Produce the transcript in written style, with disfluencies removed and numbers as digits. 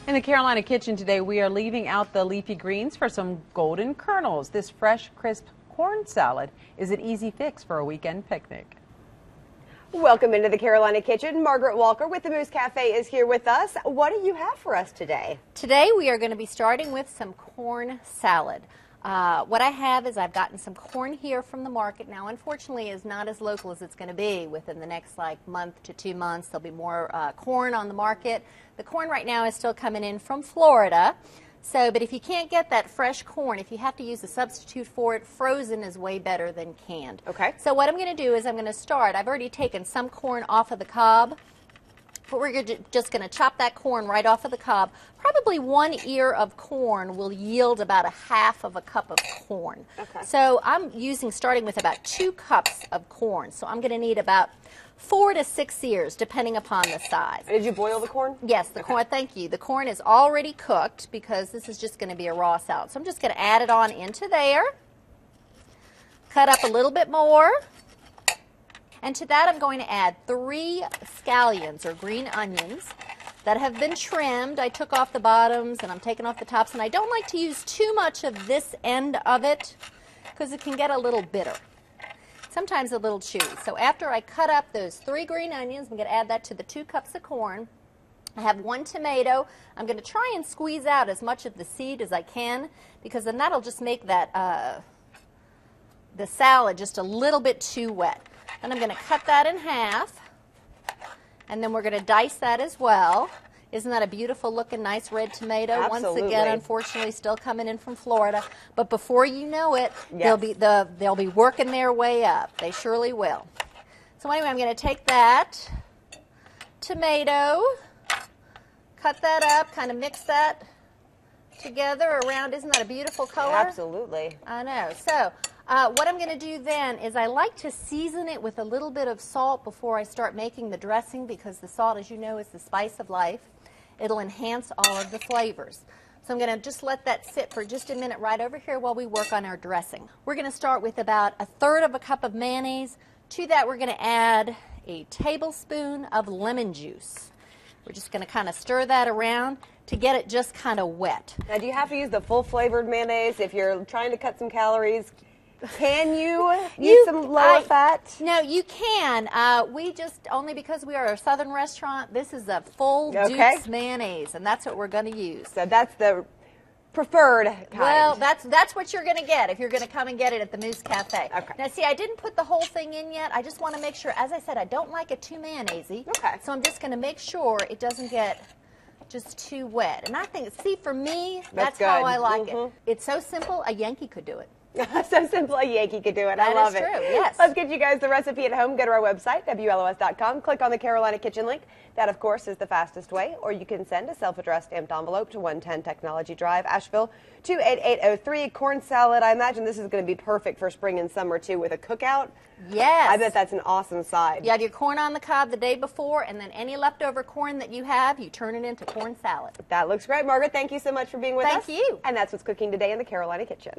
In the Carolina kitchen today, we are leaving out the leafy greens for some golden kernels. This fresh, crisp corn salad is an easy fix for a weekend picnic. Welcome into the Carolina kitchen. Margaret Walker with the Moose Cafe is here with us. What do you have for us today? Today we are going to be starting with some corn salad. What I have is I've gotten some corn here from the market. Now, unfortunately, it's not as local as it's going to be within the next month to 2 months. There'll be more corn on the market. The corn right now is still coming in from Florida. But if you can't get that fresh corn, if you have to use a substitute for it, frozen is way better than canned. Okay. So what I'm going to do is I'm going to start. I've already taken some corn off of the cob. But we're just going to chop that corn right off of the cob. Probably 1 ear of corn will yield about 1/2 of a cup of corn. Okay. So I'm starting with about 2 cups of corn. So I'm going to need about 4 to 6 ears, depending upon the size. Did you boil the corn? Yes, the corn. Thank you. The corn is already cooked because this is just going to be a raw salad. So I'm just going to add it on into there. Cut up a little bit more. And to that, I'm going to add 3 scallions or green onions that have been trimmed. I took off the bottoms and I'm taking off the tops. And I don't like to use too much of this end of it because it can get a little bitter. Sometimes a little chewy. So after I cut up those 3 green onions, I'm going to add that to the 2 cups of corn. I have 1 tomato. I'm going to try and squeeze out as much of the seed as I can because then that'll just make that the salad just a little bit too wet. And I'm going to cut that in half, and then we're going to dice that as well. Isn't that a beautiful looking, nice red tomato? Absolutely. Once again, unfortunately, still coming in from Florida. But before you know it, yes, they'll be working their way up. They surely will. So anyway, I'm going to take that tomato, cut that up, kind of mix that together around. Isn't that a beautiful color? Absolutely. I know. So what I'm going to do then is I like to season it with a little bit of salt before I start making the dressing because the salt, as you know, is the spice of life. It'll enhance all of the flavors. So I'm going to just let that sit for just a minute right over here while we work on our dressing. We're going to start with about 1/3 of a cup of mayonnaise. To that, we're going to add a tablespoon of lemon juice. We're just going to kind of stir that around to get it just kind of wet. Now, do you have to use the full flavored mayonnaise if you're trying to cut some calories? Can you use some lower fat? No, you can. We just, only because we are a southern restaurant, this is a full Duke's mayonnaise, and that's what we're going to use. So that's the preferred kind. Well, that's what you're going to get if you're going to come and get it at the Moose Cafe. Okay. Now, see, I didn't put the whole thing in yet. I just want to make sure, as I said, I don't like it too mayonnaise-y. Okay. So I'm just going to make sure it doesn't get just too wet. And I think, see, for me, that's how I like it. It's so simple, a Yankee could do it. So simple, a Yankee could do it. I love it. That is true, yes. Let's get you guys the recipe at home. Go to our website, WLOS.com. Click on the Carolina Kitchen link. That, of course, is the fastest way. Or you can send a self-addressed stamped envelope to 110 Technology Drive, Asheville, 28803. Corn salad. I imagine this is going to be perfect for spring and summer, too, with a cookout. Yes. I bet that's an awesome side. You have your corn on the cob the day before, and then any leftover corn that you have, you turn it into corn salad. That looks great. Margaret, thank you so much for being with us. Thank you. And that's what's cooking today in the Carolina Kitchen.